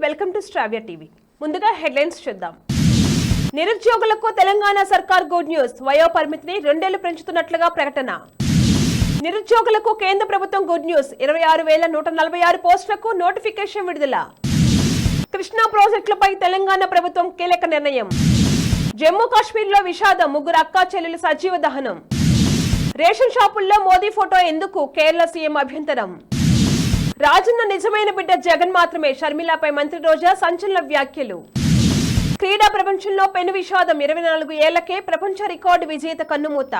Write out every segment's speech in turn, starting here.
Welcome to Shravya TV. ముందుగా headlines చూద్దాం. నిరుద్యోగులకు తెలంగాణ సర్కార్ గుడ్ న్యూస్. వయో పరిమితిని 2 ఏళ్లు పెంచుతున్నట్లుగా ప్రకటన. నిరుద్యోగులకు కేంద్ర ప్రభుత్వం గుడ్ న్యూస్. 26,146 పోస్టులకు నోటిఫికేషన్ విడుదల. కృష్ణా ప్రాజెక్టులపై తెలంగాణ ప్రభుత్వం కీలక నిర్ణయం. జమ్మూ కాశ్మీర్లో విషాదం. 3 అక్కా చెల్లెలు సజీవ దహనం. రేషన్ షాపుల్లో మోదీ ఫోటో ఎందుకు? కేరళ సీఎం అభ్యంతరం. రాజన్న నిజమైన బిడ్డ జగన్ మాత్రమే. షర్మిలపై మంత్రి రోజా సంచలన వ్యాఖ్యలు. క్రీడా ప్రపంచంలో పెను విషాదం. 24 ఏళ్లకే ప్రపంచ రికార్డు విజేత కన్నుమూత.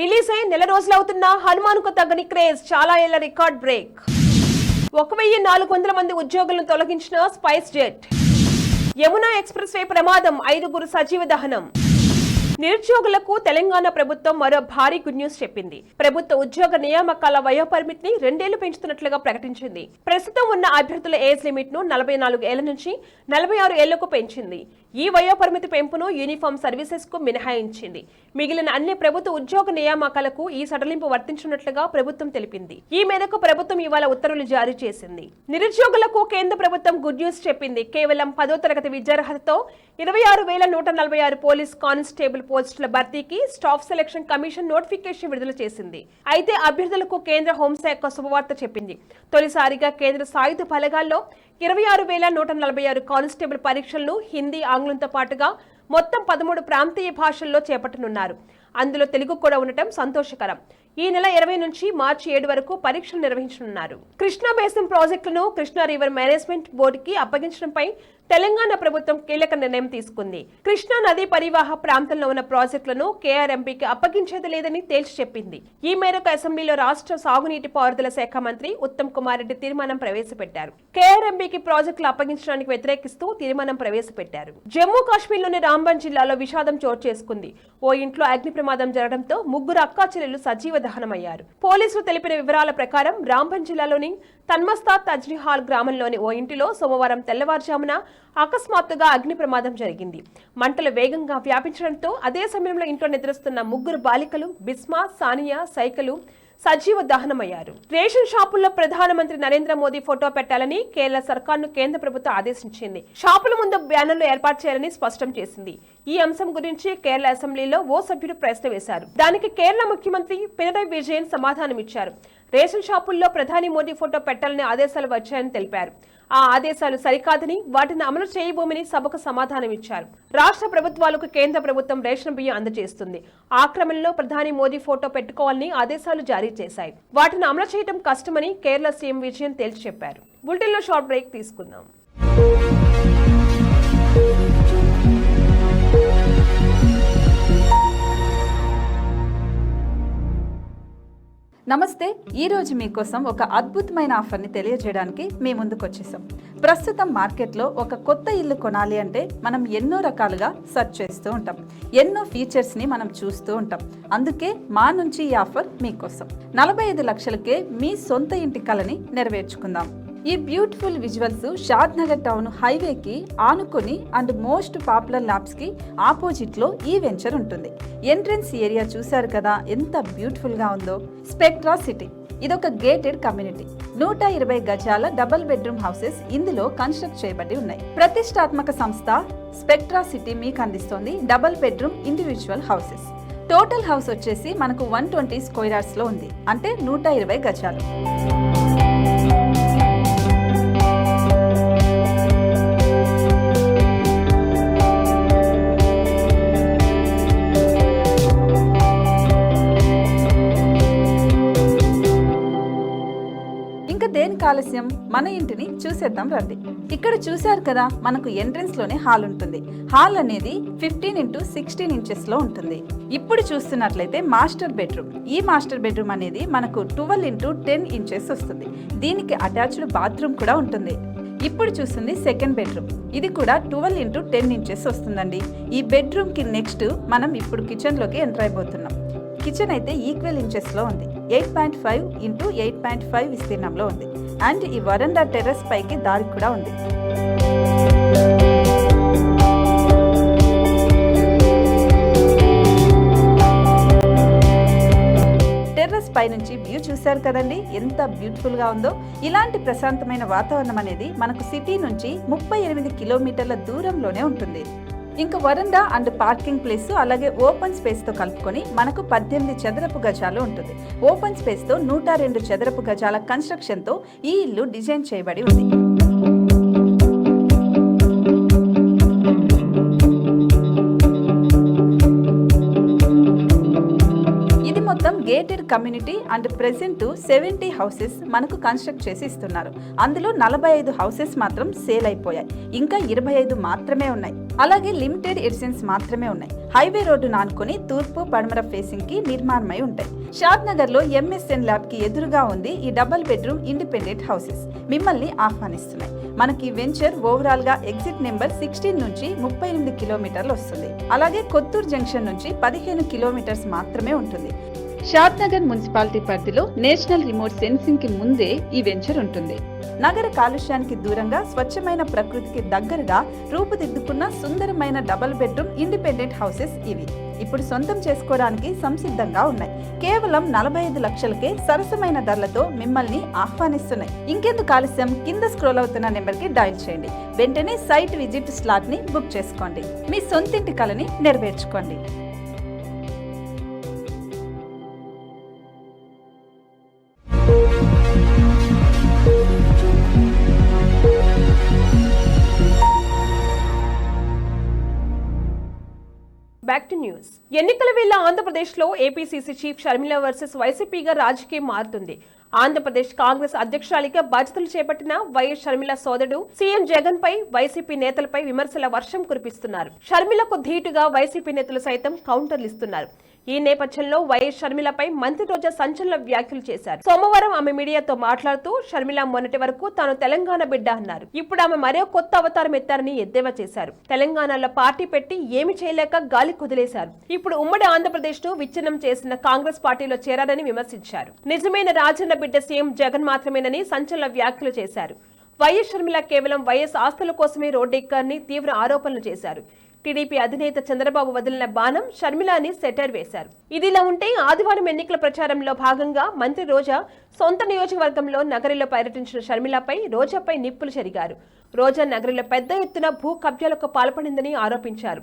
రిలీజ్ అయి నెల రోజులవుతున్నా హనుమాన్కు తగ్గని క్రేజ్. చాలా ఏళ్ల రికార్డ్ బ్రేక్. 1400 మంది ఉద్యోగులను తొలగించిన spice jet. Yamuna express way ప్రమాదం. 5 సజీవ దహనం. నిరుద్యోగులకు తెలంగాణ ప్రభుత్వం మరో భారీ గుడ్ న్యూస్ చెప్పింది. ప్రభుత్వ ఉద్యోగ నియామకాల వయో పరిమితిని 2 ఏళ్లు పెంచుతున్నట్లుగా ప్రకటించింది. ప్రస్తుతం ఉన్న అభ్యర్థుల ఏజ్ లిమిట్ ను 44 ఏళ్ల నుంచి 46 ఏళ్లకు పెంచింది. ఈ వయో పరిమితి పెంపును యూనిఫామ్ సర్వీసెస్ కు మినహాయించింది. మిగిలిన అన్ని ప్రభుత్వ ఉద్యోగ నియామకాలకు ఈ సడలింపు వర్తించినట్లుగా ప్రభుత్వం తెలిపింది. ఈ మేరకు ప్రభుత్వం ఇవాళ ఉత్తర్వులు జారీ చేసింది. నిరుద్యోగులకు కేంద్ర ప్రభుత్వం గుడ్ న్యూస్ చెప్పింది. కేవలం 10వ తరగతి విద్యార్హతతో 26,146 పోలీస్ కానిస్టేబుల్ పోస్టుల భర్తీకి స్టాఫ్ సెలక్షన్ కమిషన్ నోటిఫికేషన్ విడుదల చేసింది. అయితే అభ్యర్థులకు కేంద్ర హోంశాఖ శుభవార్త చెప్పింది. తొలిసారిగా కేంద్ర సాయుధ బలగాల్లో 26,146 కానిస్టేబుల్ పరీక్షలను హిందీ, ఆంగ్లంతో పాటుగా మొత్తం 13 ప్రాంతీయ భాషల్లో చేపట్టనున్నారు. అందులో తెలుగు కూడా ఉండటం సంతోషకరం. ఈ నెల 20 నుంచి మార్చి 7 వరకు పరీక్షలు నిర్వహించనున్నారు. కృష్ణా బేసిన్ ప్రాజెక్టులను కృష్ణా రివర్ మేనేజ్మెంట్ బోర్డుకి అప్పగించడంపై తెలంగాణ ప్రభుత్వం కీలక నిర్ణయం తీసుకుంది. కృష్ణా నదీ పరివాహ ప్రాంతంలో ఉన్న ప్రాజెక్టులను కేఆర్ఎంపీకి అప్పగించేది లేదని తేల్చి చెప్పింది. ఈ మేరకు అసెంబ్లీలో రాష్ట్ర సాగునీటి పారుదల శాఖ మంత్రి ఉత్తమ్ కుమార్ రెడ్డి తీర్మానం ప్రవేశపెట్టారు. కేఆర్ఎంపీకి ప్రాజెక్టులు అప్పగించడానికి వ్యతిరేకిస్తూ తీర్మానం ప్రవేశపెట్టారు. జమ్మూ కాశ్మీర్లోని రాంబన్ జిల్లాలో విషాదం చోటు చేసుకుంది. ఓ ఇంట్లో అగ్ని ప్రమాదం జరగడంతో 3 అక్కా చెల్లెలు సజీవ దహనమయ్యారు. పోలీసులు తెలిపిన వివరాల ప్రకారం రాంబన్ జిల్లాలోని తన్మస్తా తజ్నిహాల్ గ్రామంలోని ఓ ఇంటిలో సోమవారం తెల్లవారుజామున అకస్మాత్తుగా అగ్ని ప్రమాదం జరిగింది. మంటలు వేగంగా వ్యాపించడంతో అదే సమయంలో ఇంట్లో నిద్రిస్తున్న 3 బాలికలు బిస్మా, సానియా, సైకలు సజీవ దహనమయ్యారు. రేషన్ షాపుల్లో ప్రధానమంత్రి నరేంద్ర మోదీ ఫోటో పెట్టాలని కేరళ సర్కార్ను కేంద్ర ప్రభుత్వం ఆదేశించింది. షాపుల ముందు బ్యానర్లు ఏర్పాటు చేయాలని స్పష్టం చేసింది. ఈ అంశం గురించి కేరళ అసెంబ్లీలో ఓ సభ్యుడు ప్రశ్న వేశారు. దానికి కేరళ ముఖ్యమంత్రి పినరయ్ విజయన్ సమాధానమిచ్చారు. రేషన్ షాపుల్లో ప్రధాని మోదీ ఫోటో పెట్టాలని ఆదేశాలు వచ్చాయని తెలిపారు. ఆ ఆదేశాలు సరికాదని, వాటిని అమలు చేయబోమని సభకు సమాధానమిచ్చారు. రాష్ట్ర ప్రభుత్వాలకు కేంద్ర ప్రభుత్వం రేషన్ బియ్యం అందజేస్తుంది. ఆ క్రమంలో ప్రధాని మోదీ ఫోటో పెట్టుకోవాలని ఆదేశాలు జారీ చేశాయి. వాటిని అమలు చేయడం కష్టమని కేరళ సీఎం విజయన్ తేల్చి చెప్పారు. బులెటిన్లో షార్ట్ బ్రేక్ తీసుకుందాం. నమస్తే. ఈరోజు మీకోసం ఒక అద్భుతమైన ఆఫర్ని తెలియజేయడానికి మీ ముందుకు వచ్చేసాం. ప్రస్తుతం మార్కెట్లో ఒక కొత్త ఇల్లు కొనాలి అంటే మనం ఎన్నో రకాలుగా సెర్చ్ చేస్తూ ఉంటాం. ఎన్నో ఫీచర్స్ని మనం చూస్తూ ఉంటాం. అందుకే మా నుంచి ఈ ఆఫర్ మీకోసం. 45 లక్షలకే మీ సొంత ఇంటి కలని నెరవేర్చుకుందాం. ఈ బ్యూటిఫుల్ విజువల్స్ షాద్ నగర్ టౌన్ హైవేకి ఆనుకొని అండ్ మోస్ట్ పాపులర్ ల్యాబ్స్ కి ఆపోజిట్ లో ఈ వెంచర్ ఉంటుంది. ఎంట్రన్స్ ఏరియా చూశారు కదా ఎంత బ్యూటిఫుల్ గా ఉందో. స్పెక్ట్రా సిటీ ఇదొక గేటెడ్ కమ్యూనిటీ. 120 గజాల డబుల్ బెడ్రూమ్ హౌసెస్ ఇందులో కన్స్ట్రక్ట్ చేయబడి ఉన్నాయి. ప్రతిష్టాత్మక సంస్థ స్పెక్ట్రా సిటీ మీకు అందిస్తోంది double bedroom individual houses. Total house వచ్చేసి మనకు 120 స్క్వేర్ యార్డ్స్ లో ఉంది, అంటే 120 గజాలు. దేనికి ఆలస్యం, మన ఇంటిని చూసేద్దాం రండి. ఇక్కడ చూశారు కదా, మనకు ఎంట్రన్స్ లోనే హాల్ ఉంటుంది. హాల్ అనేది 15x16 ఇంచెస్ లో ఉంటుంది. ఇప్పుడు చూస్తున్నట్లయితే మాస్టర్ బెడ్రూమ్. ఈ మాస్టర్ బెడ్రూమ్ అనేది మనకు 12x10 ఇంచెస్ వస్తుంది. దీనికి అటాచ్డ్ బాత్రూమ్ కూడా ఉంటుంది. ఇప్పుడు చూస్తుంది సెకండ్ బెడ్రూమ్. ఇది కూడా 12x10 ఇంచెస్ వస్తుందండి. ఈ బెడ్రూమ్ కి నెక్స్ట్ మనం ఇప్పుడు కిచెన్ లోకి ఎంటర్ అయిపోతున్నాం. కిచెన్ అయితే ఈక్వల్ ఇంచెస్ లో ఉంది. 8.5 x 8.5 విస్తీర్ణంలో ఉంది. అండ్ ఈ వరండా టెర్రస్ పైకి దారి కూడా ఉంది. టెర్రస్ పైనుంచి వ్యూ చూశారు కదండి, ఎంత బ్యూటిఫుల్ గా ఉందో. ఇలాంటి ప్రశాంతమైన వాతావరణం అనేది మనకు సిటీ నుంచి 38 కిలోమీటర్ల దూరంలోనే ఉంటుంది. ఇంకా వరండా అండ్ పార్కింగ్ ప్లేస్ అలాగే ఓపెన్ స్పేస్ తో కలుపుకొని మనకు 18 చదరపు గజాలు ఉంటుంది. ఓపెన్ స్పేస్ తో 102 చదరపు గజాల కన్స్ట్రక్షన్ తో ఈ ఇల్లు డిజైన్ చేయబడి ఉంది. మొత్తం gated community and present 70 houses మనకు కన్స్ట్రక్ట్ చేసి ఇస్తున్నారు. అందులో 45 హౌసెస్ మాత్రం సేల్ అయిపోయాయి, ఇంకా 25 మాత్రమే ఉన్నాయి. అలాగే లిమిటెడ్ ఎడిషన్స్ మాత్రమే ఉన్నాయి. హైవే రోడ్డు నానుకొని తూర్పు పడమర ఫేసింగ్ కి నిర్మాణమై ఉంటాయి. షాద్ నగర్ లో MSN ల్యాబ్ కి ఎదురుగా ఉంది ఈ డబుల్ బెడ్రూమ్ ఇండిపెండెంట్ హౌసెస్. మిమ్మల్ని ఆహ్వానిస్తున్నాయి. మనకి వెంచర్ ఓవరాల్ గా ఎగ్జిట్ నెంబర్ 16 నుంచి 38 కిలోమీటర్లు వస్తుంది. అలాగే కొత్తూరు జంక్షన్ నుంచి 15 కిలోమీటర్స్ మాత్రమే ఉంటుంది. షాద్ నగర్ మున్సిపాలిటీ పరిధిలో నేషనల్ రిమోట్ సెన్సింగ్ కి ముందే ఈ వెంచర్ ఉంటుంది. నగర కాలుష్యానికి దూరంగా స్వచ్ఛమైన ప్రకృతికి దగ్గరగా రూపుదిద్దుకున్న సుందరమైన డబుల్ బెడ్రూమ్ ఇండిపెండెంట్ హౌసెస్ ఇవి. ఇప్పుడు సొంతం చేసుకోవడానికి సంసిద్ధంగా ఉన్నాయి. కేవలం 45 లక్షలకే సరసమైన ధరలతో మిమ్మల్ని ఆహ్వానిస్తున్నాయి. ఇంకెందుకు ఆలస్యం, కింద స్క్రోల్ అవుతున్న నెంబర్ కి డయల్ చేయండి. వెంటనే సైట్ విజిట్ స్లాట్ ని బుక్ చేసుకోండి. మీ సొంతింటి కలని నెరవేర్చుకోండి. Back to news. ఎన్నికల వేళ ఆంధ్రప్రదేశ్లో ఏపీసీసీ చీఫ్ షర్మిల వర్సెస్ వైసీపీగా రాజకీయం మారుతుంది. ఆంధ్రప్రదేశ్ కాంగ్రెస్ అధ్యక్షురాలిగా బాధ్యతలు చేపట్టిన వైఎస్ షర్మిల సోదరుడు సీఎం జగన్ పై వైసీపీ నేతలపై విమర్శల వర్షం కురిపిస్తున్నారు. షర్మిలకు ధీటుగా వైసీపీ నేతలు సైతం కౌంటర్లు ఇస్తున్నారు. ఈ నేపథ్యంలో వైఎస్ షర్మిలపై మంత్రి రోజా సంచలన వ్యాఖ్యలు చేశారు. సోమవారం ఆమె మీడియాతో మాట్లాడుతూ షర్మిల మొన్నటి వరకు తాను తెలంగాణ బిడ్డ అన్నారు. ఇప్పుడు ఆమె మరో కొత్త అవతారం ఎత్తారని ఎద్దేవా చేశారు. తెలంగాణలో పార్టీ పెట్టి ఏమి చేయలేక గాలి కుదిలేశారు. ఇప్పుడు ఉమ్మడి ఆంధ్రప్రదేశ్ ను విచ్ఛిన్నం చేసిన కాంగ్రెస్ పార్టీలో చేరారని విమర్శించారు. నిజమైన రాజన్న బిడ్డ సీఎం జగన్ మాత్రమేనని సంచలన వ్యాఖ్యలు చేశారు. వైఎస్ షర్మిల కేవలం వైఎస్ ఆస్తుల కోసమే రోడ్డెక్కారని తీవ్ర ఆరోపణలు చేశారు. టీడీపీ అధినేత చంద్రబాబు వదిలిన బాణం షర్మిలాని సెటర్ వేశారు. ఇదిలా ఉంటే ఆదివారం ఎన్నికల ప్రచారంలో భాగంగా మంత్రి రోజా సొంత నియోజకవర్గంలో నగరిలో పర్యటించిన షర్మిలపై రోజాపై నిప్పులు చెరిగారు. రోజా నగరిలో పెద్ద ఎత్తున భూ కబ్జాలకు పాల్పడిందని ఆరోపించారు.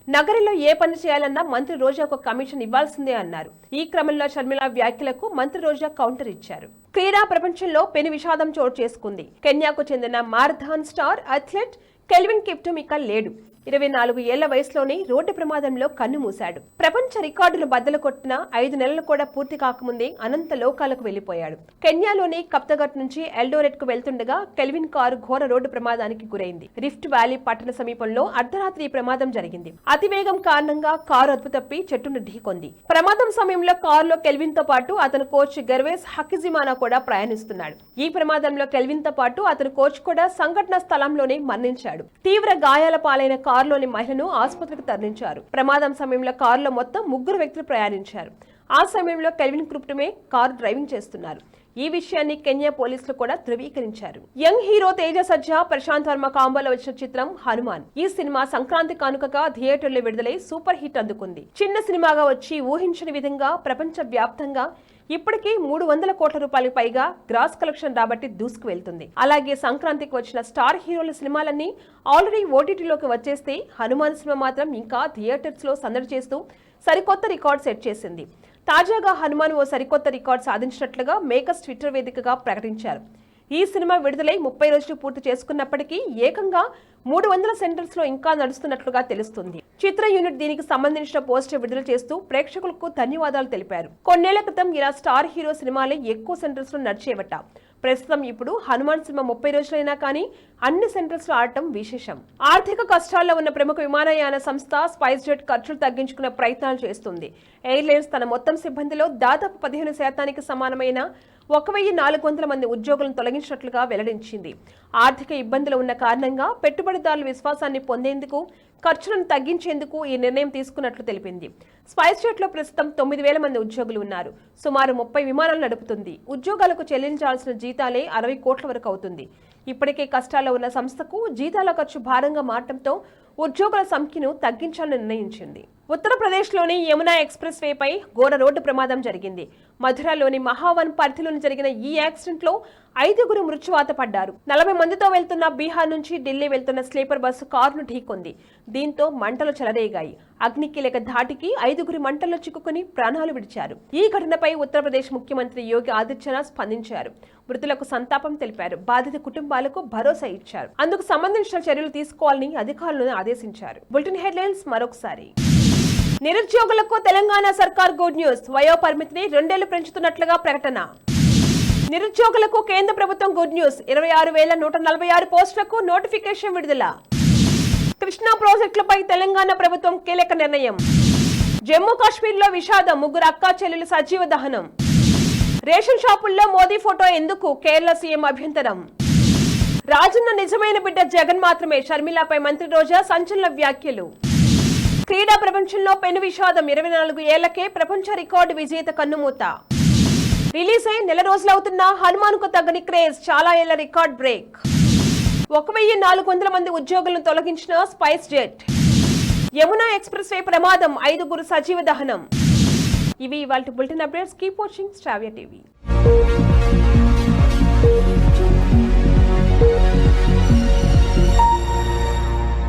నగరిలో ఏ పని చేయాలన్నా మంత్రి రోజాకు కమిషన్ ఇవ్వాల్సిందే అన్నారు. ఈ క్రమంలో షర్మిల వ్యాఖ్యలకు మంత్రి రోజా కౌంటర్ ఇచ్చారు. క్రీడా ప్రపంచంలో పెను విషాదం చోటు చేసుకుంది. కెన్యాకు చెందిన మారథాన్ స్టార్ అథ్లెట్ కెల్విన్ కిప్టూమ్ ఇక లేడు. 24 ఏళ్ల వయసులోనే రోడ్డు ప్రమాదంలో కన్ను మూశాడు. ప్రపంచ రికార్డులు బద్దలు కొట్టిన 5 నెలలు కూడా పూర్తి కాకముందే అనంత లోకాలకు వెళ్లిపోయాడు. కెన్యాలోని కప్తగట్ నుంచి ఎల్డోరెట్ కు వెళ్తుండగా కెల్విన్ కారు ఘోర రోడ్డు ప్రమాదానికి గురైంది. రిఫ్ట్ వ్యాలీ పట్టణ సమీపంలో అర్ధరాత్రి ప్రమాదం జరిగింది. అతివేగం కారణంగా కారు అదుపు తప్పి చెట్టును ఢీకొంది. ప్రమాదం సమయంలో కారులో కెల్విన్ తో పాటు అతని కోచ్ గర్వేస్ హకిజిమానా కూడా ప్రయాణిస్తున్నాడు. ఈ ప్రమాదంలో కెల్విన్ తో పాటు అతని కోచ్ కూడా సంఘటన స్థలంలోనే మరణించాడు. తీవ్ర గాయాల పాలైన కారులోని మహిళను ఆసుపత్రికి తరలించారు. ప్రమాదం సమయంలో కారులో మొత్తం 3 వ్యక్తులు ప్రయాణించారు. ఆ సమయంలో కెల్విన్ కిప్టూమే కారు డ్రైవింగ్ చేస్తున్నారు. ఈ విషయాన్ని కెన్యా పోలీసులు కూడా ధృవీకరించారు. యంగ్ హీరో తేజ సజ్జా, ప్రశాంత్ వర్మ కాంబోలో వచ్చిన చిత్రం హనుమాన్. ఈ సినిమా సంక్రాంతి కానుకగా థియేటర్లో విడుదలై సూపర్ హిట్ అందుకుంది. చిన్న సినిమాగా వచ్చి ఊహించని విధంగా ప్రపంచ వ్యాప్తంగా ఇప్పటికీ 300 కోట్ల రూపాయలకు పైగా గ్రాస్ కలెక్షన్ రాబట్టి దూసుకు వెళ్తుంది. అలాగే సంక్రాంతికి వచ్చిన స్టార్ హీరోల సినిమాలన్నీ ఆల్రెడీ ఓటీటీలోకి వచ్చేస్తే హనుమాన్ సినిమా మాత్రం ఇంకా థియేటర్స్ లో సందడి చేస్తూ సరికొత్త రికార్డ్ సెట్ చేసింది. తాజాగా హనుమాన్ ఓ సరికొత్త రికార్డ్ సాధించినట్లుగా మేకర్స్ ట్విట్టర్ వేదికగా ప్రకటించారు. ఈ సినిమా విడుదలై 30 రోజులు పూర్తి చేసుకున్నప్పటికీ ఏకంగా 300 సెంటర్స్ లో ఇంకా నడుస్తున్నట్లుగా తెలుస్తుంది. చిత్ర యూనిట్ దీనికి సంబంధించిన పోస్టర్ విడుదల చేస్తూ ప్రేక్షకులకు ధన్యవాదాలు తెలిపారు. కొన్నేళ్ల క్రితం ఇలా స్టార్ హీరో సినిమాలే ఎక్కువ సెంటర్స్ లో నడిచేవట. ప్రస్తుతం ఇప్పుడు హనుమాన్ సినిమా 30 రోజులైనా కానీ అన్ని సెంటర్స్ లో ఆడటం విశేషం. ఆర్థిక కష్టాల్లో ఉన్న ప్రముఖ విమానయాన సంస్థ స్పైస్ జెట్ ఖర్చులు తగ్గించుకునే ప్రయత్నాలు చేస్తుంది. ఎయిర్లైన్స్ తన మొత్తం సిబ్బందిలో దాదాపు 15% సమానమైన 1400 మంది ఉద్యోగులను తొలగించినట్లుగా వెల్లడించింది. ఆర్థిక ఇబ్బందులు ఉన్న కారణంగా పెట్టుబడిదారుల విశ్వాసాన్ని పొందేందుకు ఖర్చులను తగ్గించేందుకు ఈ నిర్ణయం తీసుకున్నట్లు తెలిపింది. స్పైస్ జెట్ లో ప్రస్తుతం 9000 మంది ఉద్యోగులు ఉన్నారు. సుమారు 30 విమానాలు నడుపుతుంది. ఉద్యోగాలకు చెల్లించాల్సిన జీతాలే 60 కోట్ల వరకు అవుతుంది. ఇప్పటికే కష్టాల్లో ఉన్న సంస్థకు జీతాల ఖర్చు భారంగా మారడంతో ఉద్యోగుల సంఖ్యను తగ్గించాలని నిర్ణయించింది. ఉత్తరప్రదేశ్లోని యమునా ఎక్స్ప్రెస్ వేపై ఘోర రోడ్డు ప్రమాదం జరిగింది. మధురలోని మహావన్ పరిధిలోని జరిగిన ఈ యాక్సిడెంట్లో 5గురు మృత్యువాత పడ్డారు. 40 మందితో వెళ్తున్న బీహార్ నుంచి ఢిల్లీ వెళ్తున్న స్లీపర్ బస్సు కారును ఢీకొంది. దీంతో మంటలు చెలరేగాయి. అగ్నికీలక ధాటికి 5గురు మంటల్లో చిక్కుకుని ప్రాణాలు విడిచారు. ఈ ఘటనపై ఉత్తరప్రదేశ్ ముఖ్యమంత్రి యోగి ఆదిత్యనాథ్ స్పందించారు. మృతులకు సంతాపం తెలిపారు. బాధిత కుటుంబాలకు భరోసా ఇచ్చారు. అందుకు సంబంధించిన చర్యలు తీసుకోవాలని అధికారులను ఆదేశించారు. బులెటిన్ హెడ్లైన్స్ మరొకసారి. నిరుద్యోగులకు తెలంగాణ సర్కార్ గుడ్ న్యూస్. వయో పరిమితిని 2 ఏళ్లు పెంచుతున్నట్లుగా ప్రకటన. నిరుద్యోగులకు కేంద్ర ప్రభుత్వం గుడ్ న్యూస్. 26,146 పోస్టులకు నోటిఫికేషన్ విడుదల. కృష్ణా ప్రాజెక్టులపై తెలంగాణ ప్రభుత్వం కీలక నిర్ణయం. జమ్మూ కాశ్మీర్లో విషాదం. 3 అక్కా చెల్లెలు సజీవ దహనం. రేషన్ షాపుల్లో మోదీ ఫోటో ఎందుకు? కేరళ సీఎం అభ్యంతరం. రాజన్న నిజమైన బిడ్డ జగన్ మాత్రమే. షర్మిలపై మంత్రి రోజా సంచలన వ్యాఖ్యలు. క్రీడా ప్రపంచంలో పెను విషాదం. 24 ఏళ్లకే ప్రపంచ రికార్డు విజేత కన్నుమూత. రిలీజ్ అయి 1 నెల రోజులవుతున్న హనుమాన్కు తగ్గని క్రేజ్. చాలా ఏళ్ల రికార్డ్ బ్రేక్. 1400 మంది ఉద్యోగులను తొలగించిన spice jet. Yamuna express way ప్రమాదం. 5గురు సజీవ దహనం. ఇవి ఇవాల్టి బులెటిన్ అప్డేట్స్. కీప్ వాచింగ్ శ్రావ్య టీవీ.